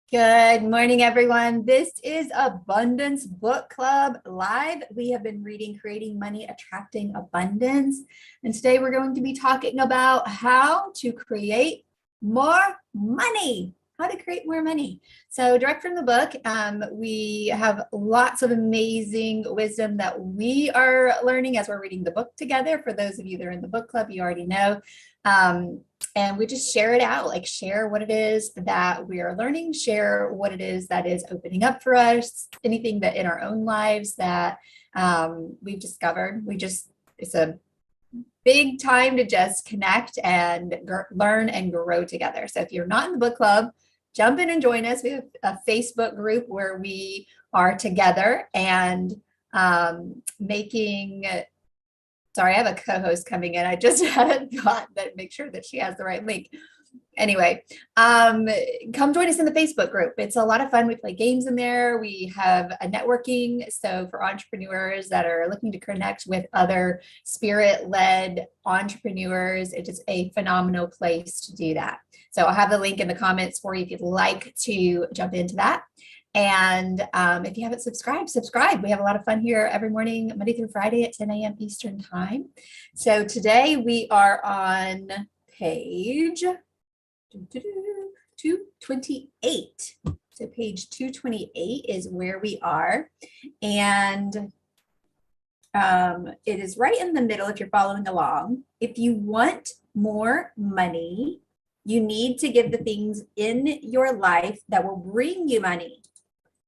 Good morning, everyone. This is Abundance Book Club Live. We have been reading Creating Money, Attracting Abundance. And today we're going to be talking about how to create more money. How to create more money. So direct from the book, we have lots of amazing wisdom that we are learning as we're reading the book together. For those of you that are in the book club, you already know. And we just share it out, like share what it is that we are learning, share what it is that is opening up for us, anything that in our own lives that we've discovered. It's a big time to just connect and learn and grow together. So if you're not in the book club, jump in and join us. We have a Facebook group where we are together and making. Sorry, I have a co-host coming in. I just had a thought that make sure that she has the right link. Anyway, come join us in the Facebook group. It's a lot of fun. We play games in there. We have a networking. So for entrepreneurs that are looking to connect with other spirit-led entrepreneurs, it is a phenomenal place to do that. So I'll have the link in the comments for you if you'd like to jump into that. And if you haven't subscribed, subscribe. We have a lot of fun here every morning, Monday through Friday at 10 a.m. Eastern time. So today we are on page 228. So page 228 is where we are. And it is right in the middle if you're following along. If you want more money, you need to give the things in your life that will bring you money.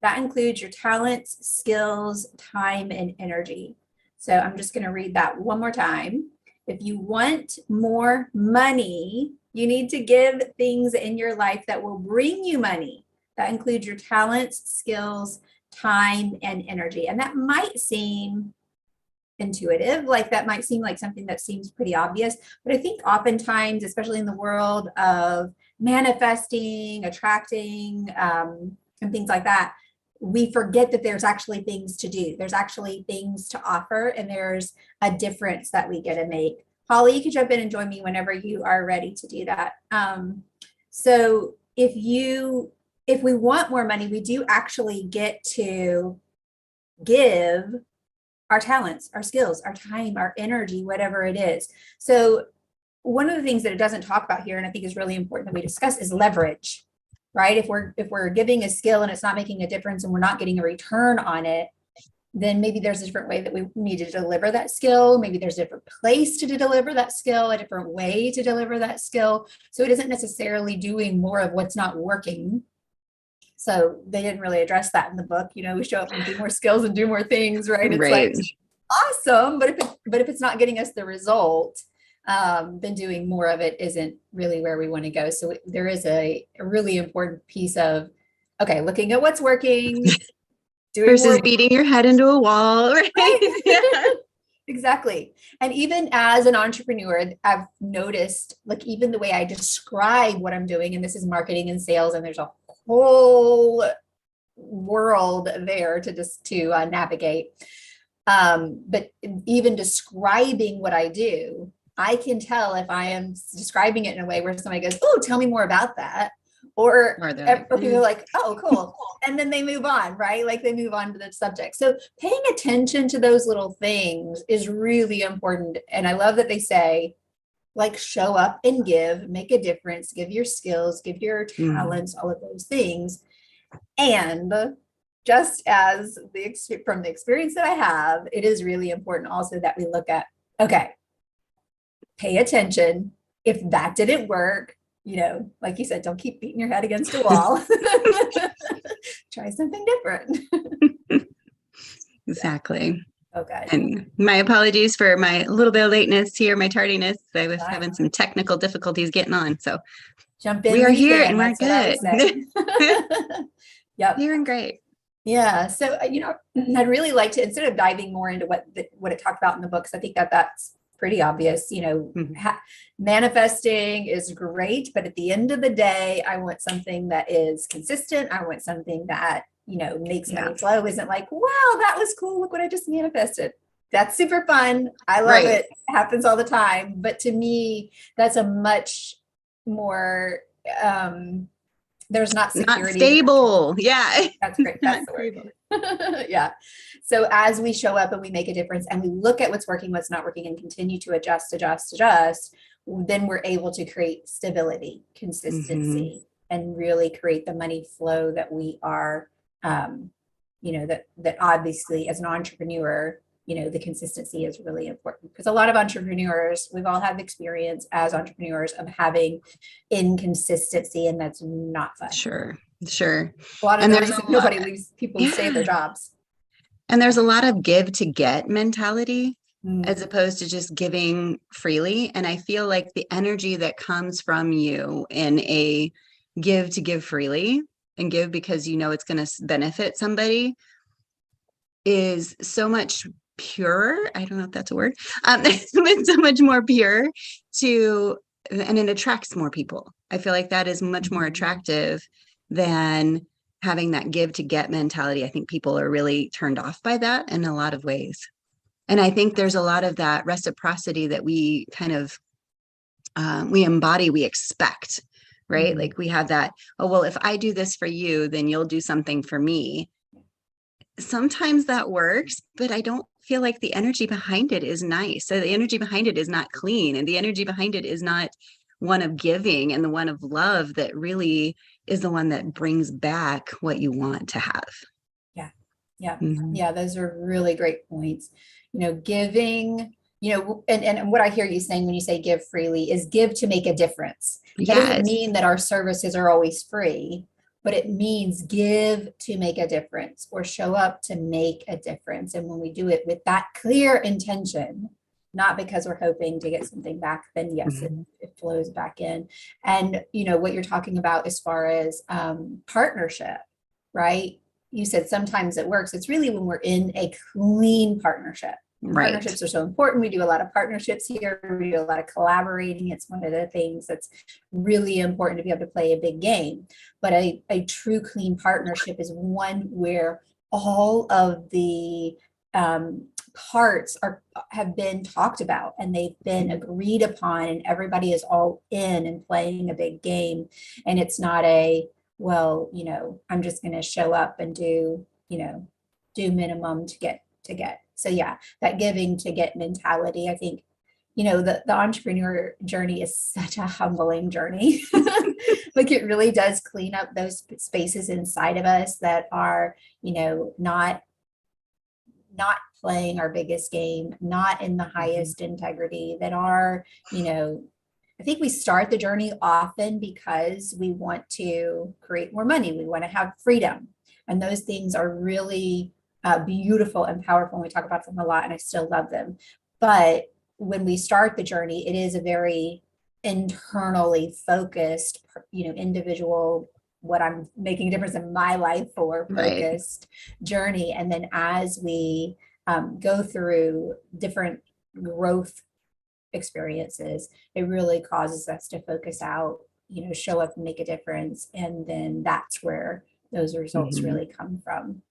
That includes your talents, skills, time, and energy. So I'm just going to read that one more time. If you want more money, you need to give things in your life that will bring you money. That includes your talents, skills, time, and energy. And that might seem intuitive, like that might seem like something that seems pretty obvious. But I think oftentimes, especially in the world of manifesting, attracting, and things like that, we forget that there's actually things to do. There's actually things to offer, and there's a difference that we get to make. Holly, you can jump in and join me whenever you are ready to do that. So if we want more money, we do actually get to give our talents, our skills, our time, our energy, whatever it is. So one of the things that it doesn't talk about here, and I think is really important that we discuss, is leverage. Right? If we're giving a skill and it's not making a difference and we're not getting a return on it, then maybe there's a different way that we need to deliver that skill. Maybe there's a different place to deliver that skill, a different way to deliver that skill. So it isn't necessarily doing more of what's not working. So they didn't really address that in the book. You know, we show up and do more skills and do more things, right? It's Right. like awesome, but if it's not getting us the result, then doing more of it isn't really where we want to go. So there is a really important piece of, okay, looking at what's working, doing Versus more, beating your head into a wall, right? right? Yeah. Exactly. And even as an entrepreneur, I've noticed, like, even the way I describe what I'm doing, and this is marketing and sales, and there's a whole world there to navigate. But even describing what I do, I can tell if I am describing it in a way where somebody goes, "Oh, tell me more about that." Or people are like, "Oh, cool." And then they move on, right? Like they move on to the subject. So paying attention to those little things is really important. And I love that they say, like, show up and give, make a difference, give your skills, give your talents, all of those things. And just as from the experience that I have, it is really important also that we look at, okay, pay attention. If that didn't work, you know, like you said, don't keep beating your head against a wall. Try something different. Exactly. Okay. And my apologies for my little bit of lateness here, my tardiness. I was having some technical difficulties getting on. So jump in. We are here and we're good. Yep. Doing great. Yeah. So, you know, I'd really like to, instead of diving more into what it talked about in the books, I think that's pretty obvious. You know, manifesting is great, but at the end of the day, I want something that is consistent. I want something that, you know, makes money flow. Isn't like, wow, that was cool. Look what I just manifested. That's super fun. I love it. It happens all the time. But to me, that's a much more There's not Not security. stable. Yeah. That's great. That's the word. Yeah. So as we show up and we make a difference and we look at what's working, what's not working, and continue to adjust, then we're able to create stability, consistency, and really create the money flow that we are, that obviously as an entrepreneur, the consistency is really important, because a lot of entrepreneurs, we've all had experience as entrepreneurs of having inconsistency, and that's not fun. Sure. A lot of the reason nobody leaves, people stay their jobs. And there's a lot of give to get mentality as opposed to just giving freely. And I feel like the energy that comes from you in a give to give freely and give because it's going to benefit somebody is so much pure. I don't know if that's a word. It's so much more pure and it attracts more people. I feel like that is much more attractive than having that give to get mentality. I think people are really turned off by that in a lot of ways. And I think there's a lot of that reciprocity that we kind of, we embody, we expect, right? Like we have that, oh, well, if I do this for you, then you'll do something for me. Sometimes that works, but I don't feel like the energy behind it is nice. So the energy behind it is not clean, and the energy behind it is not one of giving and the one of love that really is the one that brings back what you want to have. Yeah. Those are really great points. Giving, and what I hear you saying when you say give freely is give to make a difference. That doesn't mean that our services are always free, but it means give to make a difference or show up to make a difference. And when we do it with that clear intention, not because we're hoping to get something back, then yes, it flows back in. And what you're talking about as far as partnership, right? You said sometimes it works. It's really when we're in a clean partnership. Right. Partnerships are so important. We do a lot of partnerships here. We do a lot of collaborating. It's one of the things that's really important to be able to play a big game. But a true clean partnership is one where all of the parts have been talked about and they've been agreed upon, and everybody is all in and playing a big game. And it's not well, I'm just going to show up and do minimum to get. So yeah, that giving to get mentality, I think, the entrepreneur journey is such a humbling journey. Like it really does clean up those spaces inside of us that are, not playing our biggest game, not in the highest integrity, that are, I think we start the journey often because we want to create more money. We want to have freedom. And those things are really beautiful and powerful. And we talk about them a lot, and I still love them. But when we start the journey, it is a very internally focused, individual, what I'm making a difference in my life for focused journey. And then as we go through different growth experiences, it really causes us to focus out, show up and make a difference. And then that's where those results really come from.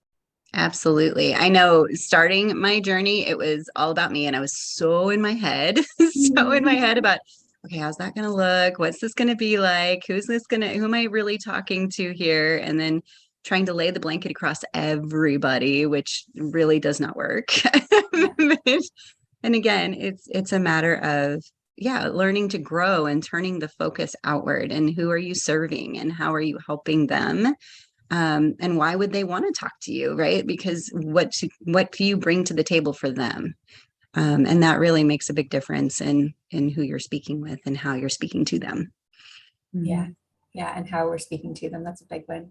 Absolutely. I know starting my journey, it was all about me, and I was so in my head, about, okay, how's that going to look? What's this going to be like? Who am I really talking to here? And then trying to lay the blanket across everybody, which really does not work. And again, it's a matter of, learning to grow and turning the focus outward, and who are you serving and how are you helping them? And why would they want to talk to you, right? Because what do you bring to the table for them? And that really makes a big difference in who you're speaking with and how you're speaking to them. Yeah. And how we're speaking to them. That's a big one.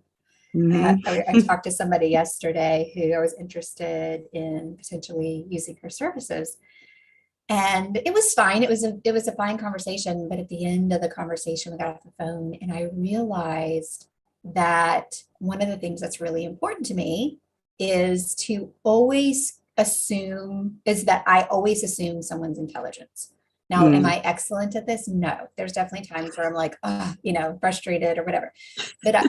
I talked to somebody yesterday who I was interested in potentially using her services. And it was fine. It was a fine conversation. But at the end of the conversation, we got off the phone and I realized that one of the things that's really important to me is to always assume someone's intelligence. Now, am I excellent at this? No, there's definitely times where I'm like, frustrated or whatever. But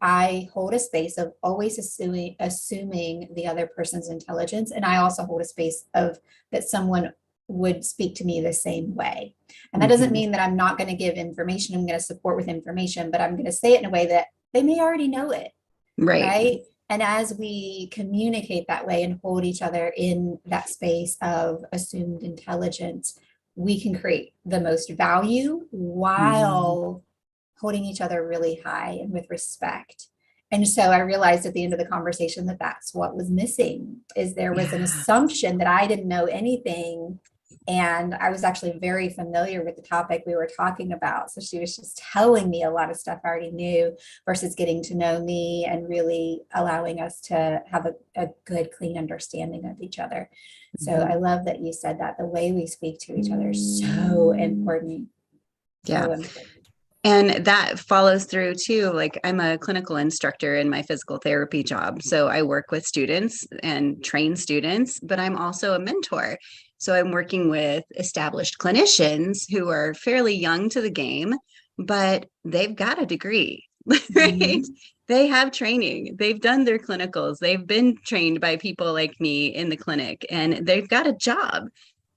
I hold a space of always assuming the other person's intelligence. And I also hold a space of that someone would speak to me the same way. And that doesn't Mhm. mean that I'm not going to give information. I'm going to support with information, but I'm going to say it in a way that they may already know it. Right. Right. And as we communicate that way and hold each other in that space of assumed intelligence, we can create the most value Mhm. while holding each other really high and with respect. And so I realized at the end of the conversation that that's what was missing, is there was an Yeah. assumption that I didn't know anything. And I was actually very familiar with the topic we were talking about. So she was just telling me a lot of stuff I already knew versus getting to know me and really allowing us to have a good, clean understanding of each other. So I Mhm. love that you said that the way we speak to each other is so important. Yeah. So important. And that follows through too. Like I'm a clinical instructor in my physical therapy job. So I work with students and train students, but I'm also a mentor. So I'm working with established clinicians who are fairly young to the game, but they've got a degree, right? Mhm. They have training, they've done their clinicals, they've been trained by people like me in the clinic, and they've got a job.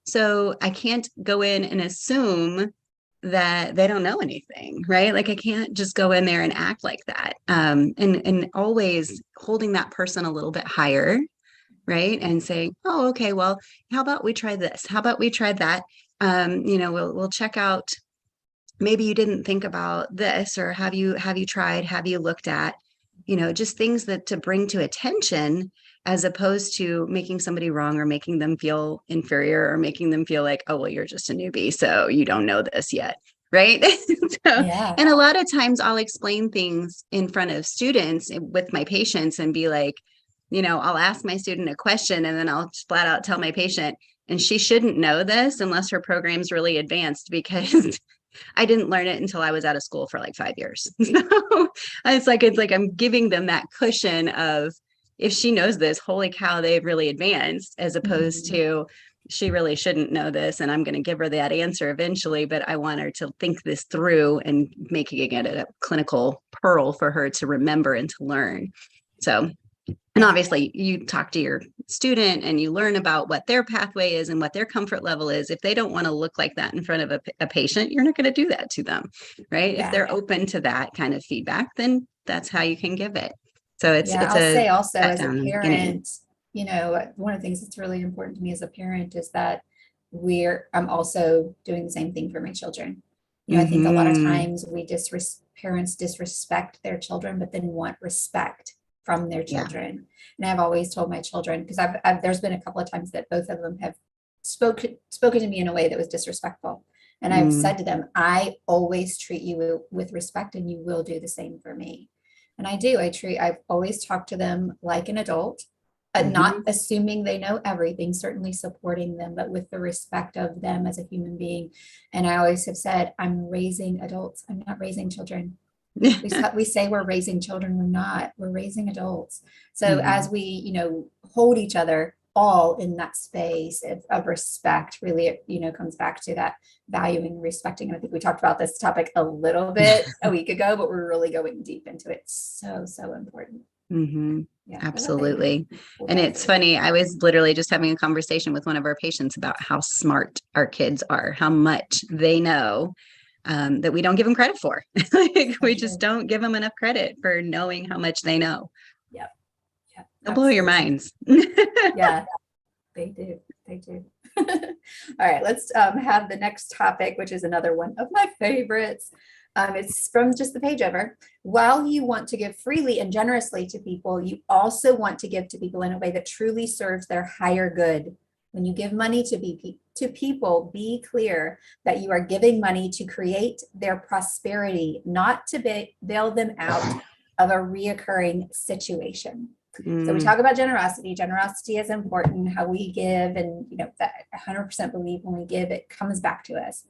So I can't go in and assume that they don't know anything, right? Like I can't just go in there and act like that. And always holding that person a little bit higher, right? And saying, oh, okay, well, how about we try this? How about we try that? We'll check out. Maybe you didn't think about this, or have you tried? Have you looked at? Just things that to bring to attention, as opposed to making somebody wrong or making them feel inferior or making them feel like, oh, well, you're just a newbie, so you don't know this yet. Right. So, Yeah. and a lot of times I'll explain things in front of students with my patients and be like, I'll ask my student a question and then I'll flat out tell my patient, and she shouldn't know this unless her program's really advanced, because I didn't learn it until I was out of school for like 5 years. So it's like I'm giving them that cushion of, if she knows this, holy cow, they've really advanced, as opposed Mhm. to, she really shouldn't know this. And I'm going to give her that answer eventually, but I want her to think this through and making it a clinical pearl for her to remember and to learn. So, and Yeah. obviously you talk to your student and you learn about what their pathway is and what their comfort level is. If they don't want to look like that in front of a patient, you're not going to do that to them, right? If Yeah. they're open to that kind of feedback, then that's how you can give it. So it's Yeah. it's I'll a say also pat as a down in the beginning. parent, one of the things that's really important to me as a parent is that I'm also doing the same thing for my children. I think a lot of Mm-hmm. times parents disrespect their children, but then want respect from their Yeah. children. And I've always told my children, because there's been a couple of times that both of them have spoken to me in a way that was disrespectful. And I've Mm, said to them, I always treat you with respect and you will do the same for me. And I do. I've always talked to them like an adult, not mhm. assuming they know everything, certainly supporting them, but with the respect of them as a human being. And I always have said, I'm raising adults. I'm not raising children. We say we're raising children. We're not. We're raising adults. So as Mhm. we, hold each other all in that space of respect, really, it, comes back to that valuing and respecting. And I think we talked about this topic a little bit a week ago, but we're really going deep into it. So, so important. Mhm. Yeah. I love that you Absolutely. pulled And that it's through. funny, I was literally just having a conversation with one of our patients about how smart our kids are, how much they know, that we don't give them credit for. Like So we just true. don't give them enough credit for knowing how much they know. Yep. Yep. They'll blow your Absolutely. minds. Yeah, they do. They do. All right, let's have the next topic, which is another one of my favorites. It's from just the page over. While you want to give freely and generously to people, you also want to give to people in a way that truly serves their higher good. When you give money to people, be clear that you are giving money to create their prosperity, not to bail them out of a reoccurring situation. So we Mm, talk about generosity. Generosity is important, how we give, and that 100% believe when we give, it comes back to us.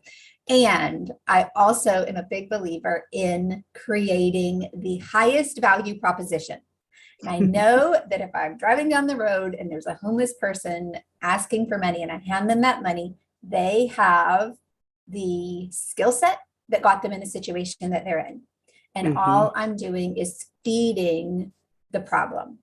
And I also am a big believer in creating the highest value proposition. And I know that if I'm driving down the road and there's a homeless person asking for money and I hand them that money, they have the skill set that got them in the situation that they're in. And mhm. all I'm doing is feeding the problem.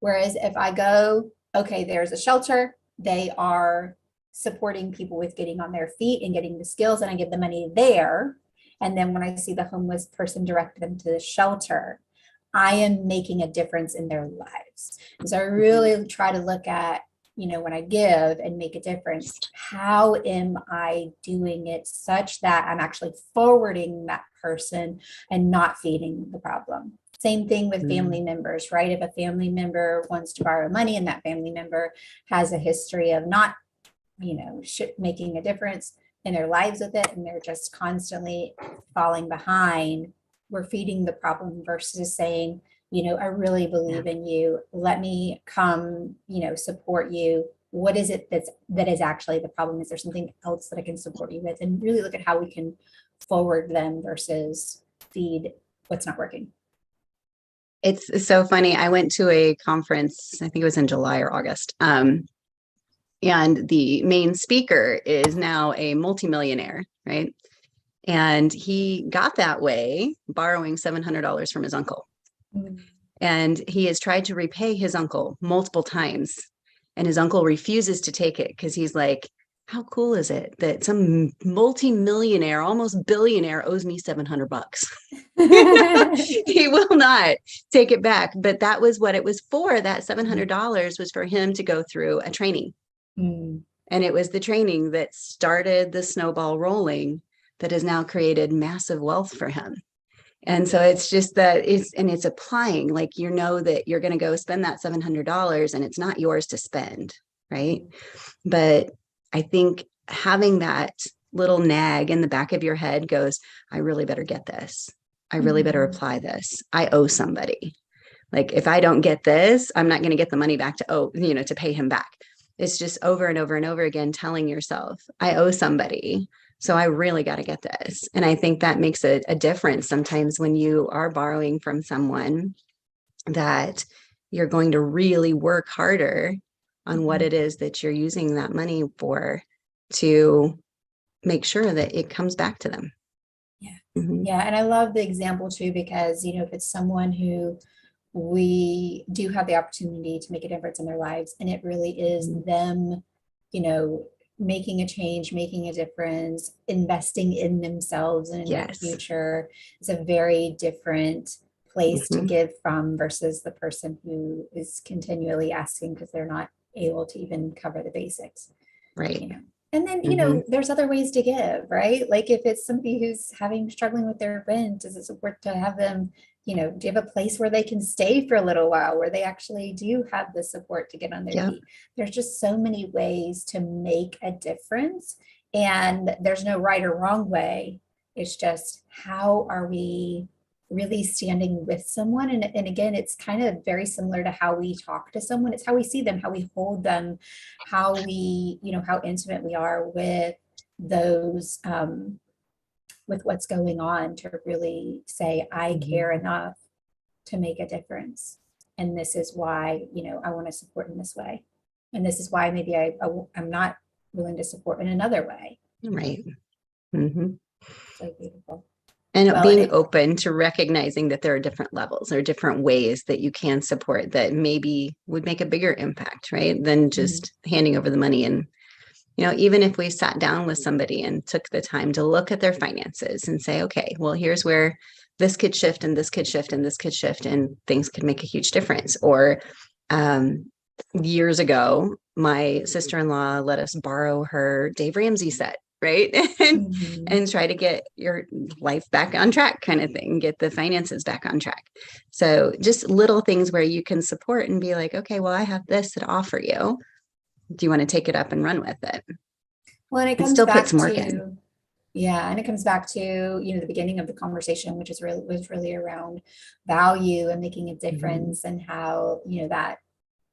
Whereas if I go, okay, there's a shelter, they are supporting people with getting on their feet and getting the skills, and I give the money there. And then when I see the homeless person, direct them to the shelter, I am making a difference in their lives. And so I really try to look at, when I give and make a difference, how am I doing it such that I'm actually forwarding that person and not feeding the problem? Same thing with family members, right? If a family member wants to borrow money and that family member has a history of not, making a difference in their lives with it, and they're just constantly falling behind, we're feeding the problem versus saying, I really believe in you. Let me come, support you. What is it that is actually the problem? Is there something else that I can support you with? And really look at how we can forward them versus feed what's not working. It's so funny. I went to a conference, I think it was in July or August. And the main speaker is now a multimillionaire, right? And he got that way borrowing $700 from his uncle. Mm-hmm. And he has tried to repay his uncle multiple times. And his uncle refuses to take it because he's like, how cool is it that some multimillionaire, almost billionaire, owes me $700? He will not take it back. But that was what it was for. That $700 was for him to go through a training. Mm. And it was the training that started the snowball rolling that has now created massive wealth for him. And so it's just that it's applying, like, that you're going to go spend that $700 and it's not yours to spend. Right. But I think having that little nag in the back of your head goes, I really better get this. I really better apply this. I owe somebody. Like, if I don't get this, I'm not going to get the money back to pay him back. It's just over and over and over again, telling yourself, I owe somebody. So I really got to get this. And I think that makes a difference sometimes when you are borrowing from someone, that you're going to really work harder on what it is that you're using that money for, to make sure that it comes back to them. Yeah. Mm-hmm. Yeah. And I love the example too, because, if it's someone who we do have the opportunity to make a difference in their lives, and it really is them, making a change, making a difference, investing in themselves and in their future, is a very different place to give from versus the person who is continually asking because they're not able to even cover the basics. Right. And then, there's other ways to give, right? Like if it's somebody who's struggling with their rent, is it support to have them, do you have a place where they can stay for a little while, where they actually do have the support to get on their feet? There's just so many ways to make a difference, and there's no right or wrong way. It's just, how are we really standing with someone? And again, it's kind of very similar to how we talk to someone. It's how we see them, how we hold them, how we, how intimate we are with those, with what's going on, to really say, I care enough to make a difference. And this is why, I want to support in this way. And this is why maybe I'm not willing to support in another way. Right. Mm-hmm. So beautiful. And being open to recognizing that there are different levels or different ways that you can support that maybe would make a bigger impact, right? Than just handing over the money. And, even if we sat down with somebody and took the time to look at their finances and say, okay, well, here's where this could shift and this could shift and this could shift, and things could make a huge difference. Or years ago, my sister-in-law let us borrow her Dave Ramsey set. Right. And try to get your life back on track, kind of thing, get the finances back on track. So just little things where you can support and be like, okay, well, I have this to offer you. Do you want to take it up and run with it? Well, and it comes still back put some work in. Yeah. And it comes back to, the beginning of the conversation, which was really around value and making a difference, and how, that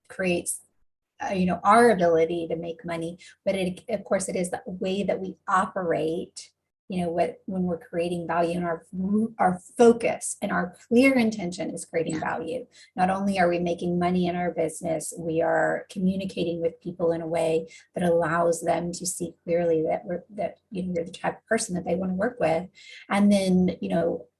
creates our ability to make money. But of course, it is the way that we operate, when we're creating value, and our focus and our clear intention is creating value. Not only are we making money in our business, we are communicating with people in a way that allows them to see clearly that you're the type of person that they want to work with. And then,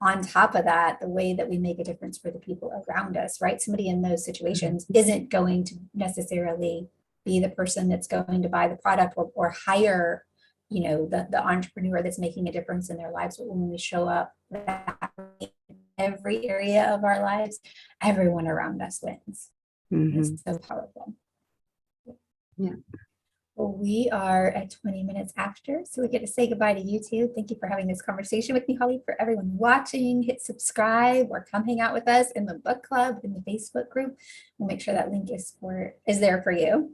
on top of that, the way that we make a difference for the people around us, right? Somebody in those situations isn't going to necessarily be the person that's going to buy the product or hire, the entrepreneur that's making a difference in their lives. But when we show up that way in every area of our lives, everyone around us wins. It's so powerful. Yeah. Well, we are at 20 minutes after, so we get to say goodbye to you too. Thank you for having this conversation with me, Holly. For everyone watching, hit subscribe or come hang out with us in the book club, in the Facebook group. We'll make sure that link is there for you.